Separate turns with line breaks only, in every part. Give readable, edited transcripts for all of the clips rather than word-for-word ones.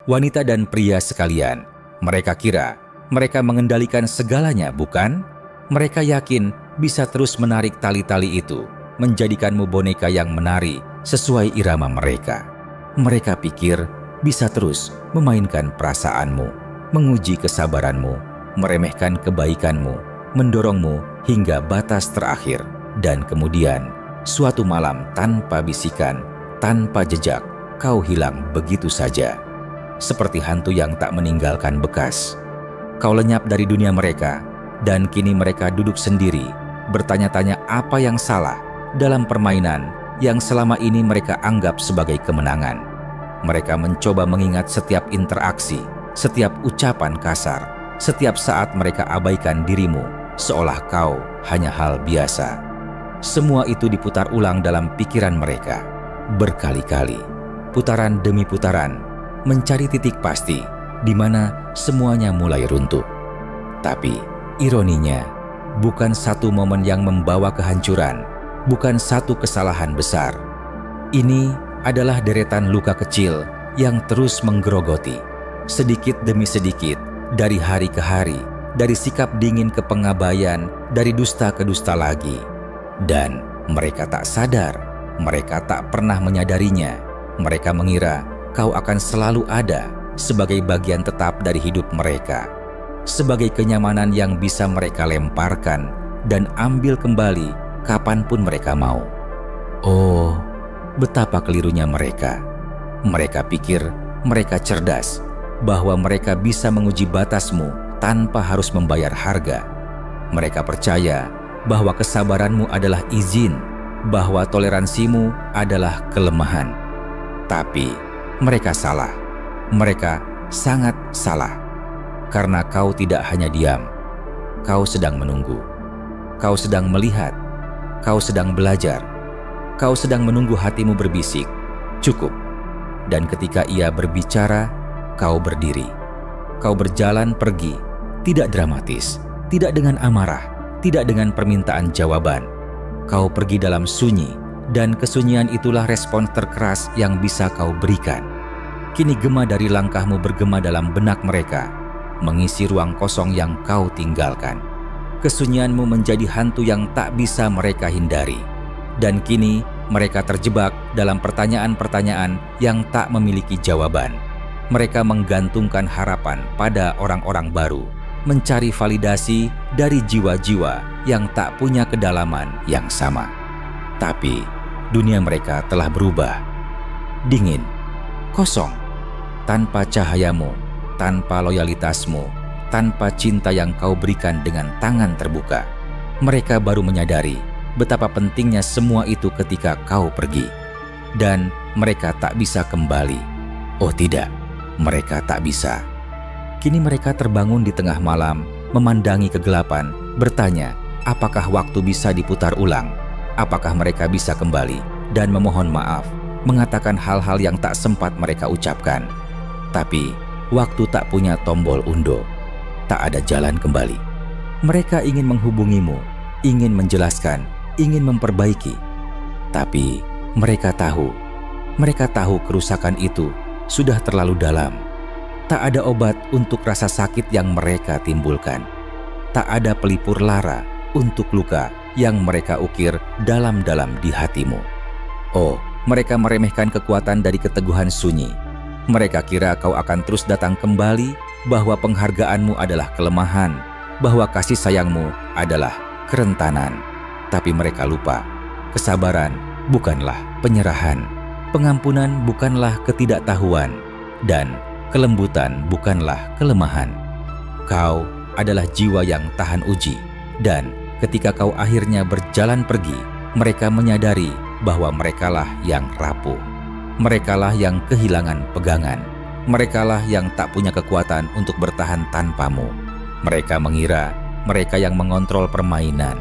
Wanita dan pria sekalian, mereka kira mereka mengendalikan segalanya, bukan? Mereka yakin bisa terus menarik tali-tali itu, menjadikanmu boneka yang menari sesuai irama mereka. Mereka pikir bisa terus memainkan perasaanmu, menguji kesabaranmu, meremehkan kebaikanmu, mendorongmu hingga batas terakhir. Dan kemudian, suatu malam tanpa bisikan, tanpa jejak, kau hilang begitu saja. Seperti hantu yang tak meninggalkan bekas. Kau lenyap dari dunia mereka, dan kini mereka duduk sendiri, bertanya-tanya apa yang salah dalam permainan yang selama ini mereka anggap sebagai kemenangan. Mereka mencoba mengingat setiap interaksi, setiap ucapan kasar, setiap saat mereka abaikan dirimu, seolah kau hanya hal biasa. Semua itu diputar ulang dalam pikiran mereka, berkali-kali, putaran demi putaran, mencari titik pasti di mana semuanya mulai runtuh. Tapi ironinya, bukan satu momen yang membawa kehancuran, bukan satu kesalahan besar. Ini adalah deretan luka kecil yang terus menggerogoti, sedikit demi sedikit, dari hari ke hari, dari sikap dingin ke pengabaian, dari dusta ke dusta lagi. Dan mereka tak sadar, mereka tak pernah menyadarinya. Mereka mengira kau akan selalu ada sebagai bagian tetap dari hidup mereka, sebagai kenyamanan yang bisa mereka lemparkan dan ambil kembali kapanpun mereka mau. Oh, betapa kelirunya mereka. Mereka pikir mereka cerdas, bahwa mereka bisa menguji batasmu tanpa harus membayar harga. Mereka percaya bahwa kesabaranmu adalah izin, bahwa toleransimu adalah kelemahan. Tapi mereka salah. Mereka sangat salah. Karena kau tidak hanya diam. Kau sedang menunggu. Kau sedang melihat. Kau sedang belajar. Kau sedang menunggu hatimu berbisik, cukup. Dan ketika ia berbicara, kau berdiri. Kau berjalan pergi, tidak dramatis, tidak dengan amarah, tidak dengan permintaan jawaban. Kau pergi dalam sunyi, dan kesunyian itulah respons terkeras yang bisa kau berikan. Kini gema dari langkahmu bergema dalam benak mereka, mengisi ruang kosong yang kau tinggalkan. Kesunyianmu menjadi hantu yang tak bisa mereka hindari. Dan kini mereka terjebak dalam pertanyaan-pertanyaan yang tak memiliki jawaban. Mereka menggantungkan harapan pada orang-orang baru, mencari validasi dari jiwa-jiwa yang tak punya kedalaman yang sama. Tapi dunia mereka telah berubah. Dingin, kosong, tanpa cahayamu, tanpa loyalitasmu, tanpa cinta yang kau berikan dengan tangan terbuka. Mereka baru menyadari betapa pentingnya semua itu ketika kau pergi. Dan mereka tak bisa kembali. Oh tidak, mereka tak bisa. Kini mereka terbangun di tengah malam, memandangi kegelapan, bertanya, apakah waktu bisa diputar ulang? Apakah mereka bisa kembali dan memohon maaf, mengatakan hal-hal yang tak sempat mereka ucapkan? Tapi waktu tak punya tombol undo, tak ada jalan kembali. Mereka ingin menghubungimu, ingin menjelaskan, ingin memperbaiki. Tapi mereka tahu kerusakan itu sudah terlalu dalam. Tak ada obat untuk rasa sakit yang mereka timbulkan. Tak ada pelipur lara untuk luka yang mereka ukir dalam-dalam di hatimu. Oh, mereka meremehkan kekuatan dari keteguhan sunyi. Mereka kira kau akan terus datang kembali, bahwa penghargaanmu adalah kelemahan, bahwa kasih sayangmu adalah kerentanan. Tapi mereka lupa, kesabaran bukanlah penyerahan, pengampunan bukanlah ketidaktahuan, dan kelembutan bukanlah kelemahan. Kau adalah jiwa yang tahan uji, dan ketika kau akhirnya berjalan pergi, mereka menyadari bahwa merekalah yang rapuh. Merekalah yang kehilangan pegangan. Merekalah yang tak punya kekuatan untuk bertahan tanpamu. Mereka mengira mereka yang mengontrol permainan,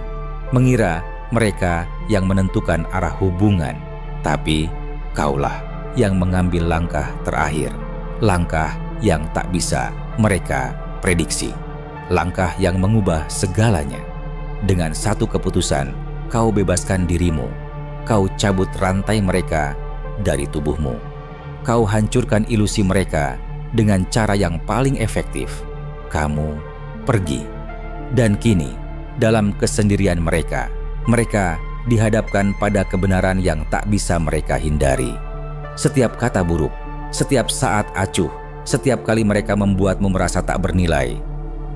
mengira mereka yang menentukan arah hubungan. Tapi kaulah yang mengambil langkah terakhir, langkah yang tak bisa mereka prediksi, langkah yang mengubah segalanya. Dengan satu keputusan, kau bebaskan dirimu. Kau cabut rantai mereka dari tubuhmu. Kau hancurkan ilusi mereka dengan cara yang paling efektif. Kamu pergi. Dan kini, dalam kesendirian mereka dihadapkan pada kebenaran yang tak bisa mereka hindari. Setiap kata buruk, setiap saat acuh, setiap kali mereka membuatmu merasa tak bernilai,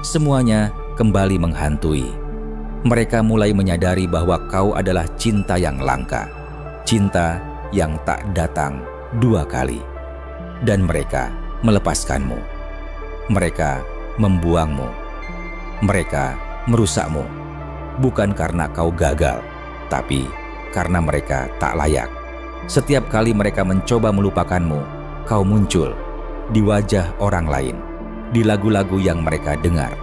semuanya kembali menghantui. Mereka mulai menyadari bahwa kau adalah cinta yang langka, cinta yang tak datang 2 kali. Dan mereka melepaskanmu. Mereka membuangmu. Mereka merusakmu. Bukan karena kau gagal, tapi karena mereka tak layak. Setiap kali mereka mencoba melupakanmu, kau muncul di wajah orang lain, di lagu-lagu yang mereka dengar,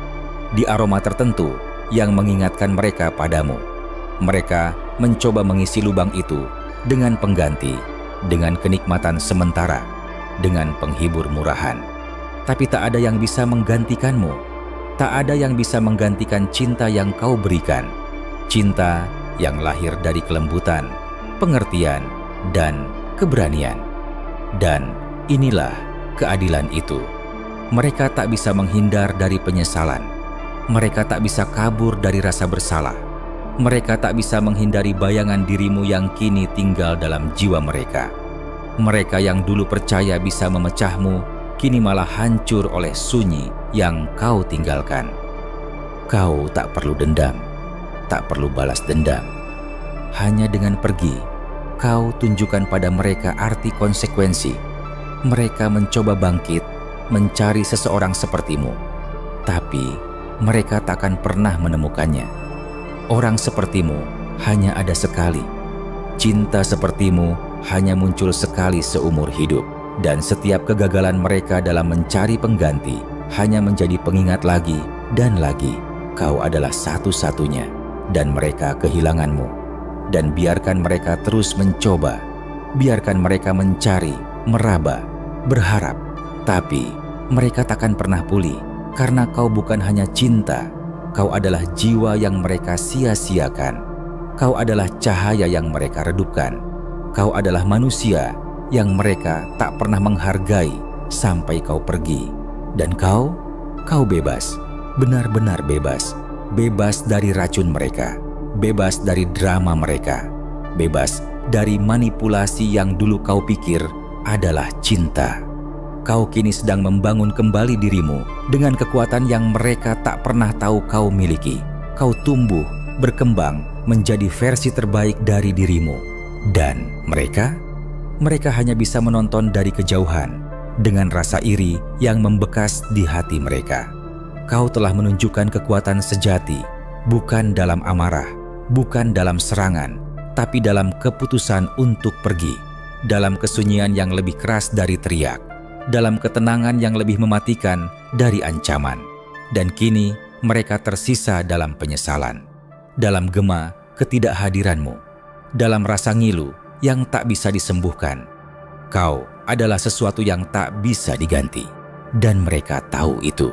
di aroma tertentu yang mengingatkan mereka padamu. Mereka mencoba mengisi lubang itu dengan pengganti, dengan kenikmatan sementara, dengan penghibur murahan. Tapi tak ada yang bisa menggantikanmu. Tak ada yang bisa menggantikan cinta yang kau berikan. Cinta yang lahir dari kelembutan, pengertian, dan keberanian. Dan inilah keadilan itu. Mereka tak bisa menghindar dari penyesalan. Mereka tak bisa kabur dari rasa bersalah. Mereka tak bisa menghindari bayangan dirimu yang kini tinggal dalam jiwa mereka. Mereka yang dulu percaya bisa memecahmu, kini malah hancur oleh sunyi yang kau tinggalkan. Kau tak perlu dendam, tak perlu balas dendam. Hanya dengan pergi, kau tunjukkan pada mereka arti konsekuensi. Mereka mencoba bangkit, mencari seseorang sepertimu, tapi mereka takkan pernah menemukannya. Orang sepertimu hanya ada sekali. Cinta sepertimu hanya muncul sekali seumur hidup. Dan setiap kegagalan mereka dalam mencari pengganti hanya menjadi pengingat lagi dan lagi. Kau adalah satu-satunya dan mereka kehilanganmu. Dan biarkan mereka terus mencoba. Biarkan mereka mencari, meraba, berharap. Tapi mereka takkan pernah pulih karena kau bukan hanya cinta. Kau adalah jiwa yang mereka sia-siakan. Kau adalah cahaya yang mereka redupkan. Kau adalah manusia yang mereka tak pernah menghargai sampai kau pergi. Dan kau bebas, benar-benar bebas. Bebas dari racun mereka, bebas dari drama mereka, bebas dari manipulasi yang dulu kau pikir adalah cinta. Kau kini sedang membangun kembali dirimu dengan kekuatan yang mereka tak pernah tahu kau miliki. Kau tumbuh, berkembang, menjadi versi terbaik dari dirimu. Dan mereka hanya bisa menonton dari kejauhan dengan rasa iri yang membekas di hati mereka. Kau telah menunjukkan kekuatan sejati, bukan dalam amarah, bukan dalam serangan, tapi dalam keputusan untuk pergi, dalam kesunyian yang lebih keras dari teriak, dalam ketenangan yang lebih mematikan dari ancaman. Dan kini mereka tersisa dalam penyesalan, dalam gema ketidakhadiranmu, dalam rasa ngilu yang tak bisa disembuhkan. Kau adalah sesuatu yang tak bisa diganti. Dan mereka tahu itu.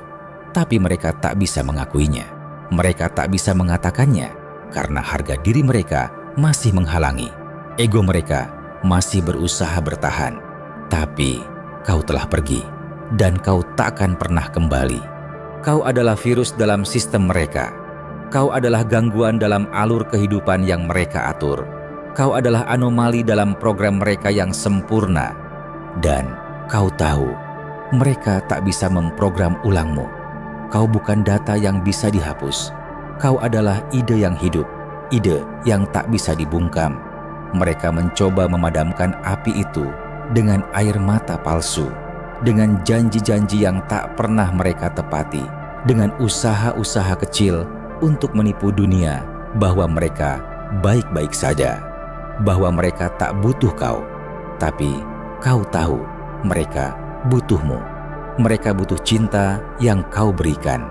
Tapi mereka tak bisa mengakuinya. Mereka tak bisa mengatakannya karena harga diri mereka masih menghalangi. Ego mereka masih berusaha bertahan. Tapi kau telah pergi dan kau takkan pernah kembali. Kau adalah virus dalam sistem mereka. Kau adalah gangguan dalam alur kehidupan yang mereka atur. Kau adalah anomali dalam program mereka yang sempurna. Dan kau tahu, mereka tak bisa memprogram ulangmu. Kau bukan data yang bisa dihapus. Kau adalah ide yang hidup, ide yang tak bisa dibungkam. Mereka mencoba memadamkan api itu dengan air mata palsu, dengan janji-janji yang tak pernah mereka tepati, dengan usaha-usaha kecil untuk menipu dunia bahwa mereka baik-baik saja, bahwa mereka tak butuh kau. Tapi kau tahu mereka butuhmu. Mereka butuh cinta yang kau berikan.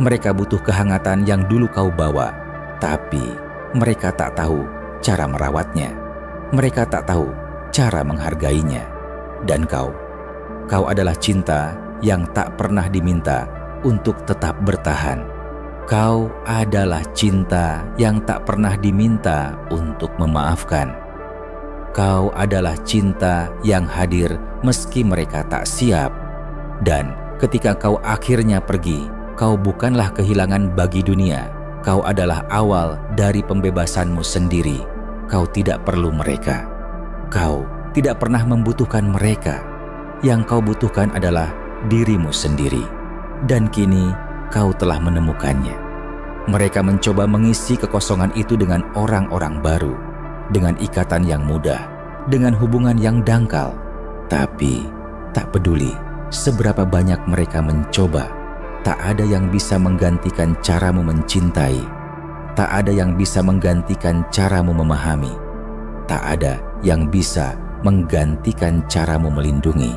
Mereka butuh kehangatan yang dulu kau bawa. Tapi mereka tak tahu cara merawatnya. Mereka tak tahu cara menghargainya. Dan kau adalah cinta yang tak pernah diminta untuk tetap bertahan. Kau adalah cinta yang tak pernah diminta untuk memaafkan. Kau adalah cinta yang hadir meski mereka tak siap. Dan ketika kau akhirnya pergi, kau bukanlah kehilangan bagi dunia. Kau adalah awal dari pembebasanmu sendiri. Kau tidak perlu mereka. Kau tidak pernah membutuhkan mereka. Yang kau butuhkan adalah dirimu sendiri. Dan kini kau telah menemukannya. Mereka mencoba mengisi kekosongan itu dengan orang-orang baru, dengan ikatan yang mudah, dengan hubungan yang dangkal. Tapi tak peduli seberapa banyak mereka mencoba, tak ada yang bisa menggantikan caramu mencintai. Tak ada yang bisa menggantikan caramu memahami. Tak ada yang bisa menggantikan caramu melindungi.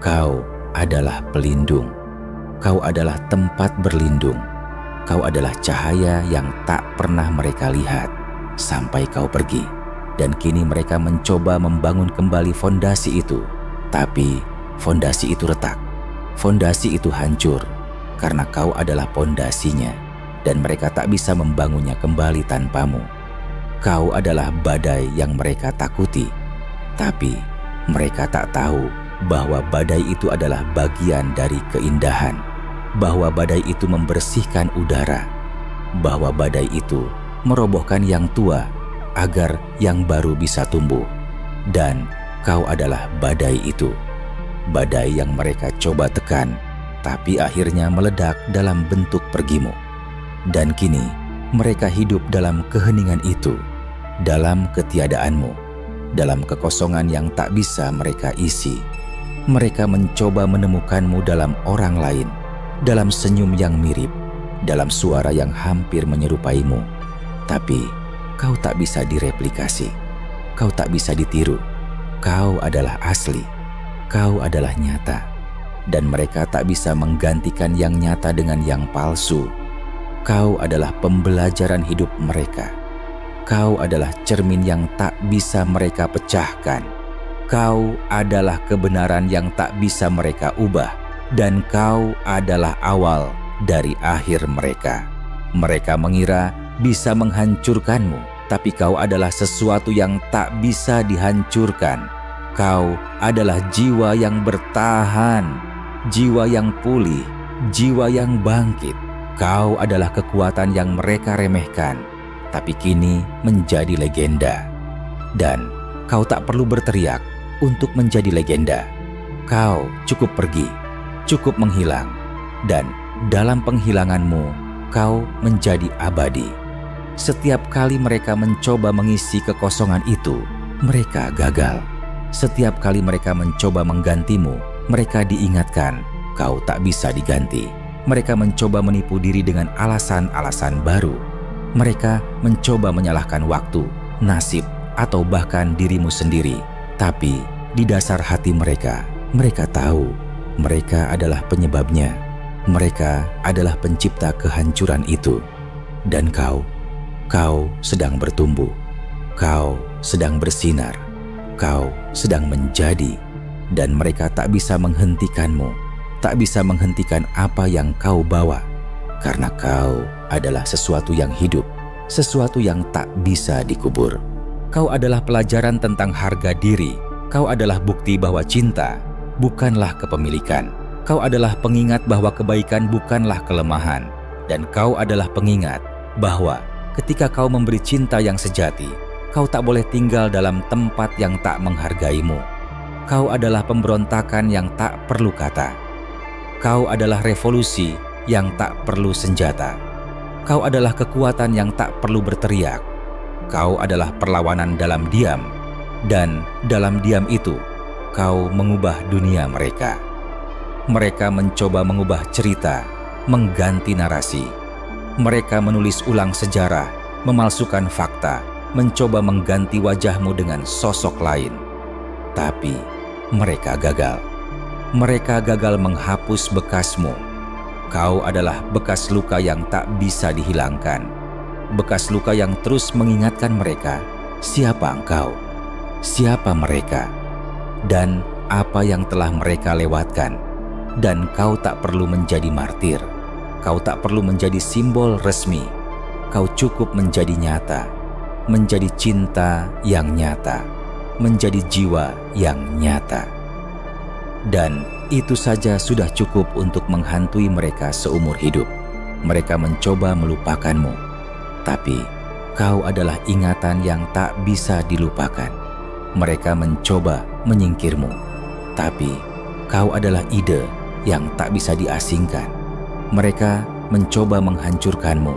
Kau adalah pelindung. Kau adalah tempat berlindung. Kau adalah cahaya yang tak pernah mereka lihat sampai kau pergi. Dan kini mereka mencoba membangun kembali fondasi itu. Tapi fondasi itu retak. Fondasi itu hancur karena kau adalah fondasinya. Dan mereka tak bisa membangunnya kembali tanpamu. Kau adalah badai yang mereka takuti. Tapi mereka tak tahu bahwa badai itu adalah bagian dari keindahan. Bahwa badai itu membersihkan udara. Bahwa badai itu merobohkan yang tua agar yang baru bisa tumbuh. Dan kau adalah badai itu. Badai yang mereka coba tekan, tapi akhirnya meledak dalam bentuk pergimu. Dan kini mereka hidup dalam keheningan itu, dalam ketiadaanmu, dalam kekosongan yang tak bisa mereka isi. Mereka mencoba menemukanmu dalam orang lain, dalam senyum yang mirip, dalam suara yang hampir menyerupaimu. Tapi kau tak bisa direplikasi, kau tak bisa ditiru. Kau adalah asli, kau adalah nyata. Dan mereka tak bisa menggantikan yang nyata dengan yang palsu. Kau adalah pembelajaran hidup mereka. Kau adalah cermin yang tak bisa mereka pecahkan. Kau adalah kebenaran yang tak bisa mereka ubah. Dan kau adalah awal dari akhir mereka. Mereka mengira bisa menghancurkanmu, tapi kau adalah sesuatu yang tak bisa dihancurkan. Kau adalah jiwa yang bertahan, jiwa yang pulih, jiwa yang bangkit. Kau adalah kekuatan yang mereka remehkan, tapi kini menjadi legenda. Dan kau tak perlu berteriak untuk menjadi legenda. Kau cukup pergi, cukup menghilang, dan dalam penghilanganmu, kau menjadi abadi. Setiap kali mereka mencoba mengisi kekosongan itu, mereka gagal. Setiap kali mereka mencoba menggantimu, mereka diingatkan, kau tak bisa diganti. Mereka mencoba menipu diri dengan alasan-alasan baru. Mereka mencoba menyalahkan waktu, nasib, atau bahkan dirimu sendiri. Tapi di dasar hati mereka, mereka tahu mereka adalah penyebabnya. Mereka adalah pencipta kehancuran itu. Dan kau sedang bertumbuh. Kau sedang bersinar. Kau sedang menjadi. Dan mereka tak bisa menghentikanmu. Tak bisa menghentikan apa yang kau bawa. Karena kau adalah sesuatu yang hidup. Sesuatu yang tak bisa dikubur. Kau adalah pelajaran tentang harga diri. Kau adalah bukti bahwa cinta bukanlah kepemilikan. Kau adalah pengingat bahwa kebaikan bukanlah kelemahan. Dan kau adalah pengingat bahwa ketika kau memberi cinta yang sejati, kau tak boleh tinggal dalam tempat yang tak menghargaimu. Kau adalah pemberontakan yang tak perlu kata. Kau adalah revolusi yang tak perlu senjata. Kau adalah kekuatan yang tak perlu berteriak. Kau adalah perlawanan dalam diam. Dan dalam diam itu, kau mengubah dunia mereka. Mereka mencoba mengubah cerita, mengganti narasi. Mereka menulis ulang sejarah, memalsukan fakta, mencoba mengganti wajahmu dengan sosok lain. Tapi mereka gagal. Mereka gagal menghapus bekasmu. Kau adalah bekas luka yang tak bisa dihilangkan. Bekas luka yang terus mengingatkan mereka, siapa engkau, siapa mereka, dan apa yang telah mereka lewatkan. Dan kau tak perlu menjadi martir. Kau tak perlu menjadi simbol resmi. Kau cukup menjadi nyata, menjadi cinta yang nyata, menjadi jiwa yang nyata. Dan Itu saja sudah cukup untuk menghantui mereka seumur hidup. Mereka mencoba melupakanmu, tapi kau adalah ingatan yang tak bisa dilupakan. Mereka mencoba menyingkirmu, tapi kau adalah ide yang tak bisa diasingkan. Mereka mencoba menghancurkanmu,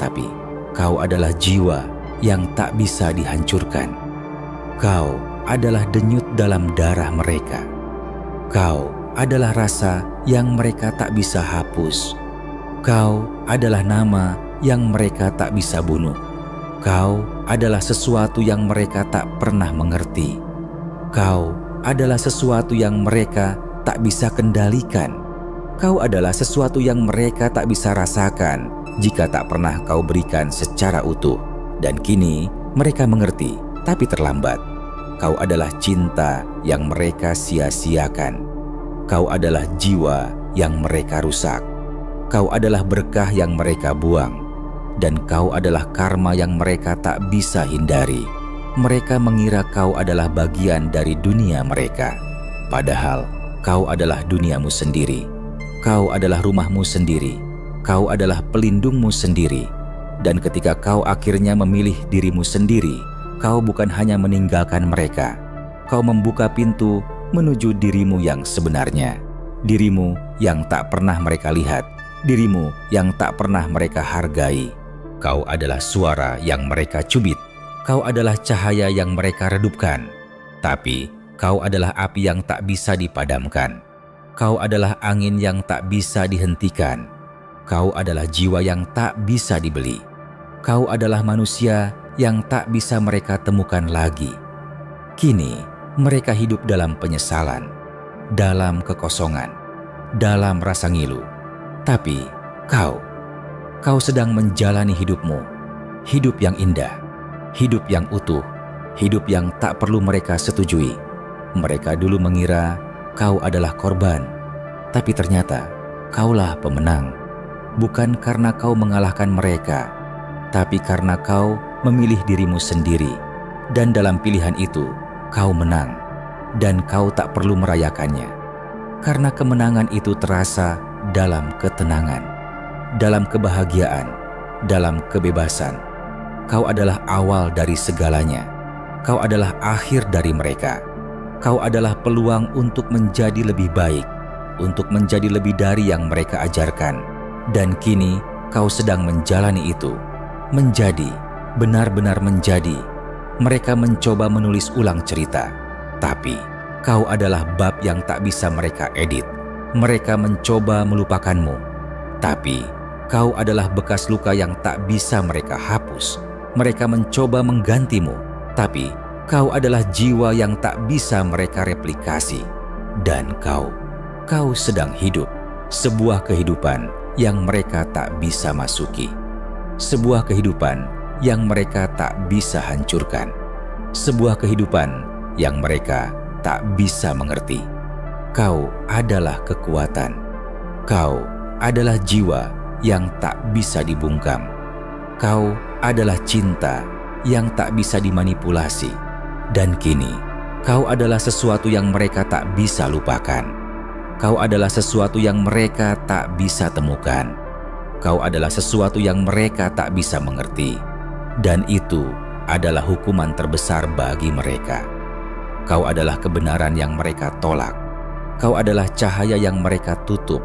tapi kau adalah jiwa yang tak bisa dihancurkan. Kau adalah denyut dalam darah mereka. Kau adalah rasa yang mereka tak bisa hapus. Kau adalah nama yang mereka tak bisa bunuh. Kau adalah sesuatu yang mereka tak pernah mengerti. Kau adalah sesuatu yang mereka tak bisa kendalikan. Kau adalah sesuatu yang mereka tak bisa rasakan jika tak pernah kau berikan secara utuh. Dan kini mereka mengerti, tapi terlambat. Kau adalah cinta yang mereka sia-siakan. Kau adalah jiwa yang mereka rusak. Kau adalah berkah yang mereka buang. Dan kau adalah karma yang mereka tak bisa hindari. Mereka mengira kau adalah bagian dari dunia mereka. Padahal kau adalah duniamu sendiri. Kau adalah rumahmu sendiri. Kau adalah pelindungmu sendiri. Dan ketika kau akhirnya memilih dirimu sendiri, kau bukan hanya meninggalkan mereka. Kau membuka pintu menuju dirimu yang sebenarnya. Dirimu yang tak pernah mereka lihat. Dirimu yang tak pernah mereka hargai. Kau adalah suara yang mereka cubit. Kau adalah cahaya yang mereka redupkan. Tapi kau adalah api yang tak bisa dipadamkan. Kau adalah angin yang tak bisa dihentikan. Kau adalah jiwa yang tak bisa dibeli. Kau adalah manusia yang tak bisa mereka temukan lagi. Kini mereka hidup dalam penyesalan, dalam kekosongan, dalam rasa ngilu. Tapi kau sedang menjalani hidupmu, hidup yang indah, hidup yang utuh, hidup yang tak perlu mereka setujui. Mereka dulu mengira kau adalah korban, tapi ternyata kaulah pemenang. Bukan karena kau mengalahkan mereka, tapi karena kau memilih dirimu sendiri. Dan dalam pilihan itu, kau menang, dan kau tak perlu merayakannya. Karena kemenangan itu terasa dalam ketenangan, dalam kebahagiaan, dalam kebebasan. Kau adalah awal dari segalanya. Kau adalah akhir dari mereka. Kau adalah peluang untuk menjadi lebih baik, untuk menjadi lebih dari yang mereka ajarkan. Dan kini kau sedang menjalani itu, menjadi, benar-benar menjadi. Mereka mencoba menulis ulang cerita, tapi kau adalah bab yang tak bisa mereka edit. Mereka mencoba melupakanmu, tapi kau adalah bekas luka yang tak bisa mereka hapus. Mereka mencoba menggantimu, tapi kau adalah jiwa yang tak bisa mereka replikasi. Dan kau sedang hidup sebuah kehidupan yang mereka tak bisa masuki. Sebuah kehidupan yang mereka tak bisa hancurkan. Sebuah kehidupan yang mereka tak bisa mengerti. Kau adalah kekuatan. Kau adalah jiwa yang tak bisa dibungkam. Kau adalah cinta yang tak bisa dimanipulasi. Dan kini, kau adalah sesuatu yang mereka tak bisa lupakan. Kau adalah sesuatu yang mereka tak bisa temukan. Kau adalah sesuatu yang mereka tak bisa mengerti. Dan itu adalah hukuman terbesar bagi mereka. Kau adalah kebenaran yang mereka tolak. Kau adalah cahaya yang mereka tutup.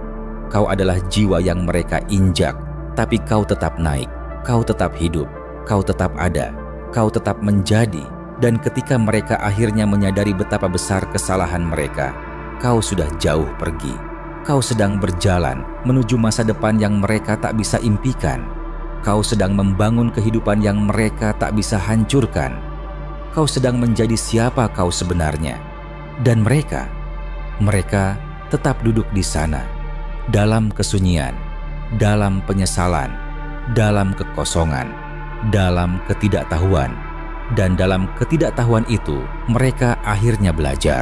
Kau adalah jiwa yang mereka injak. Tapi kau tetap naik. Kau tetap hidup. Kau tetap ada. Kau tetap menjadi. Dan ketika mereka akhirnya menyadari betapa besar kesalahan mereka, kau sudah jauh pergi. Kau sedang berjalan menuju masa depan yang mereka tak bisa impikan. Kau sedang membangun kehidupan yang mereka tak bisa hancurkan. Kau sedang menjadi siapa kau sebenarnya. Dan mereka tetap duduk di sana, dalam kesunyian, dalam penyesalan, dalam kekosongan, dalam ketidaktahuan. Dan dalam ketidaktahuan itu, mereka akhirnya belajar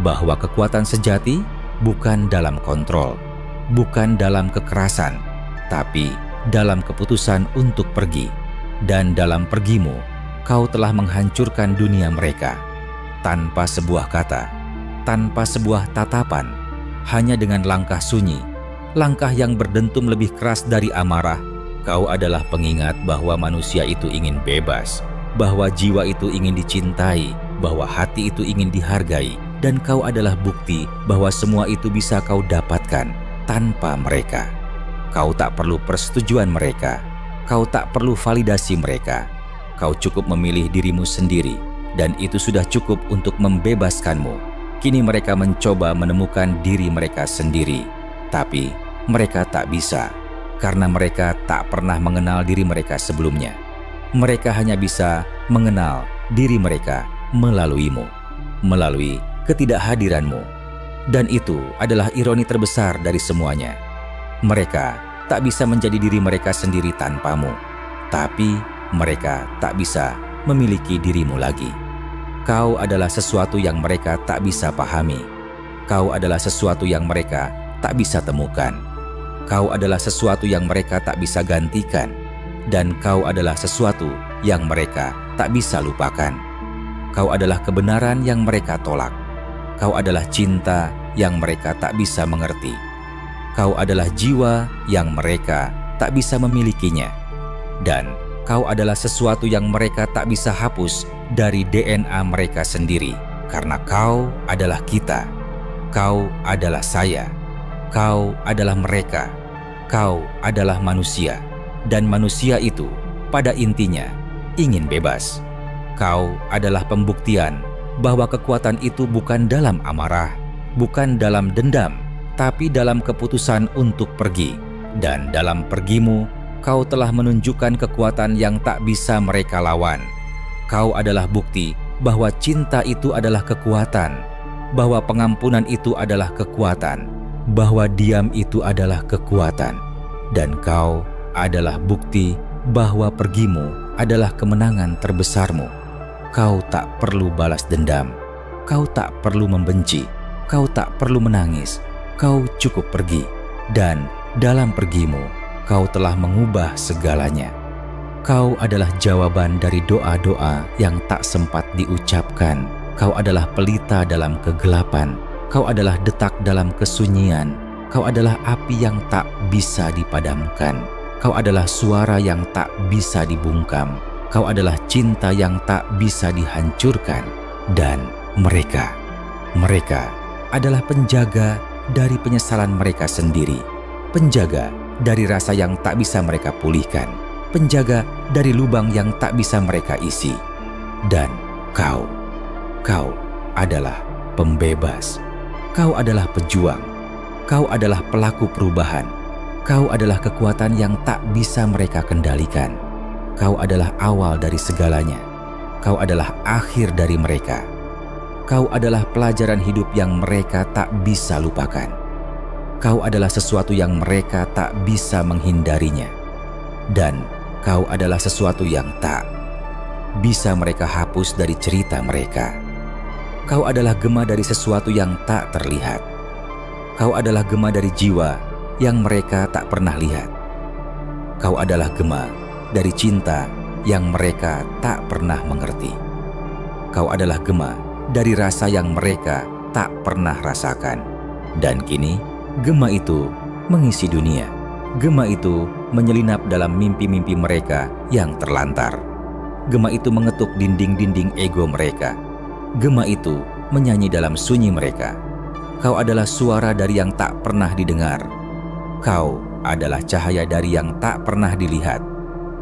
bahwa kekuatan sejati bukan dalam kontrol, bukan dalam kekerasan, tapi dalam keputusan untuk pergi. Dan dalam pergimu, kau telah menghancurkan dunia mereka. Tanpa sebuah kata, tanpa sebuah tatapan, hanya dengan langkah sunyi, langkah yang berdentum lebih keras dari amarah. Kau adalah pengingat bahwa manusia itu ingin bebas, bahwa jiwa itu ingin dicintai, bahwa hati itu ingin dihargai, dan kau adalah bukti bahwa semua itu bisa kau dapatkan tanpa mereka. Kau tak perlu persetujuan mereka, kau tak perlu validasi mereka. Kau cukup memilih dirimu sendiri, dan itu sudah cukup untuk membebaskanmu. Kini mereka mencoba menemukan diri mereka sendiri, tapi mereka tak bisa, karena mereka tak pernah mengenal diri mereka sebelumnya. Mereka hanya bisa mengenal diri mereka melaluimu, melalui ketidakhadiranmu. Dan itu adalah ironi terbesar dari semuanya. Mereka tak bisa menjadi diri mereka sendiri tanpamu, tapi mereka tak bisa memiliki dirimu lagi. Kau adalah sesuatu yang mereka tak bisa pahami. Kau adalah sesuatu yang mereka tak bisa temukan. Kau adalah sesuatu yang mereka tak bisa gantikan, dan kau adalah sesuatu yang mereka tak bisa lupakan. Kau adalah kebenaran yang mereka tolak. Kau adalah cinta yang mereka tak bisa mengerti. Kau adalah jiwa yang mereka tak bisa memilikinya. Dan kau adalah sesuatu yang mereka tak bisa hapus dari DNA mereka sendiri, karena kau adalah kita. Kau adalah saya. Kau adalah mereka. Kau adalah manusia. Dan manusia itu pada intinya ingin bebas. Kau adalah pembuktian bahwa kekuatan itu bukan dalam amarah, bukan dalam dendam, tapi dalam keputusan untuk pergi. Dan dalam pergimu, kau telah menunjukkan kekuatan yang tak bisa mereka lawan. Kau adalah bukti bahwa cinta itu adalah kekuatan, bahwa pengampunan itu adalah kekuatan, bahwa diam itu adalah kekuatan. Dan kau adalah bukti bahwa pergimu adalah kemenangan terbesarmu. Kau tak perlu balas dendam, kau tak perlu membenci, kau tak perlu menangis, kau cukup pergi. Dan dalam pergimu, kau telah mengubah segalanya. Kau adalah jawaban dari doa-doa yang tak sempat diucapkan. Kau adalah pelita dalam kegelapan. Kau adalah detak dalam kesunyian. Kau adalah api yang tak bisa dipadamkan. Kau adalah suara yang tak bisa dibungkam. Kau adalah cinta yang tak bisa dihancurkan. Dan mereka adalah penjaga dari penyesalan mereka sendiri. Penjaga dari rasa yang tak bisa mereka pulihkan. Penjaga dari lubang yang tak bisa mereka isi. Dan kau adalah pembebas. Kau adalah pejuang. Kau adalah pelaku perubahan. Kau adalah kekuatan yang tak bisa mereka kendalikan. Kau adalah awal dari segalanya. Kau adalah akhir dari mereka. Kau adalah pelajaran hidup yang mereka tak bisa lupakan. Kau adalah sesuatu yang mereka tak bisa menghindarinya. Dan kau adalah sesuatu yang tak bisa mereka hapus dari cerita mereka. Kau adalah gema dari sesuatu yang tak terlihat. Kau adalah gema dari jiwa yang mereka tak pernah lihat. Kau adalah gema dari cinta yang mereka tak pernah mengerti. Kau adalah gema dari rasa yang mereka tak pernah rasakan. Dan kini, gema itu mengisi dunia. Gema itu menyelinap dalam mimpi-mimpi mereka yang terlantar. Gema itu mengetuk dinding-dinding ego mereka. Gema itu menyanyi dalam sunyi mereka. Kau adalah suara dari yang tak pernah didengar. Kau adalah cahaya dari yang tak pernah dilihat.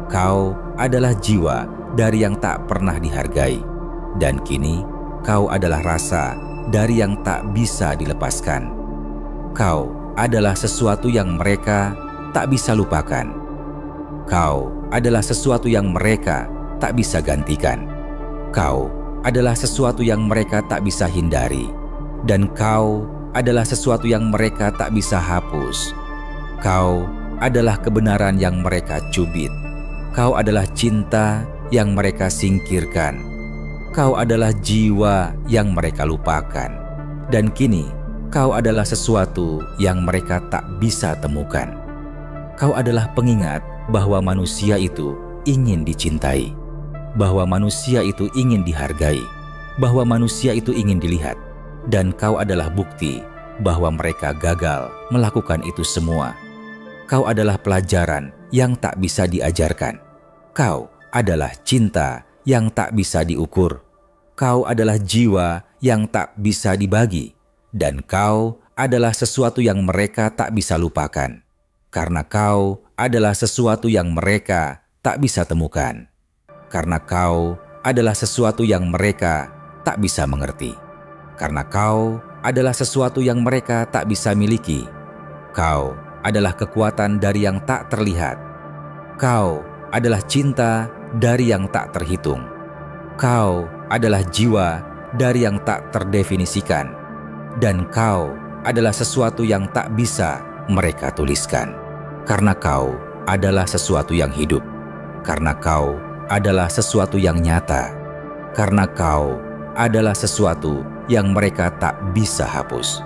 Kau adalah jiwa dari yang tak pernah dihargai. Dan kini, kau adalah rasa dari yang tak bisa dilepaskan. Kau adalah sesuatu yang mereka tak bisa lupakan. Kau adalah sesuatu yang mereka tak bisa gantikan. Kau adalah sesuatu yang mereka tak bisa hindari. Dan kau adalah sesuatu yang mereka tak bisa hapus. Kau adalah kebenaran yang mereka cubit. Kau adalah cinta yang mereka singkirkan. Kau adalah jiwa yang mereka lupakan. Dan kini, kau adalah sesuatu yang mereka tak bisa temukan. Kau adalah pengingat bahwa manusia itu ingin dicintai, bahwa manusia itu ingin dihargai, bahwa manusia itu ingin dilihat. Dan kau adalah bukti bahwa mereka gagal melakukan itu semua. Kau adalah pelajaran yang tak bisa diajarkan. Kau adalah cinta yang tak bisa diukur. Kau adalah jiwa yang tak bisa dibagi. Dan kau adalah sesuatu yang mereka tak bisa lupakan. Karena kau adalah sesuatu yang mereka tak bisa temukan. Karena kau adalah sesuatu yang mereka tak bisa mengerti. Karena kau adalah sesuatu yang mereka tak bisa miliki. Kau adalah kekuatan dari yang tak terlihat. Kau adalah cinta dari yang tak terhitung. Kau adalah jiwa dari yang tak terdefinisikan. Dan kau adalah sesuatu yang tak bisa mereka tuliskan. Karena kau adalah sesuatu yang hidup. Karena kau adalah sesuatu yang nyata. Karena kau adalah sesuatu yang mereka tak bisa hapus.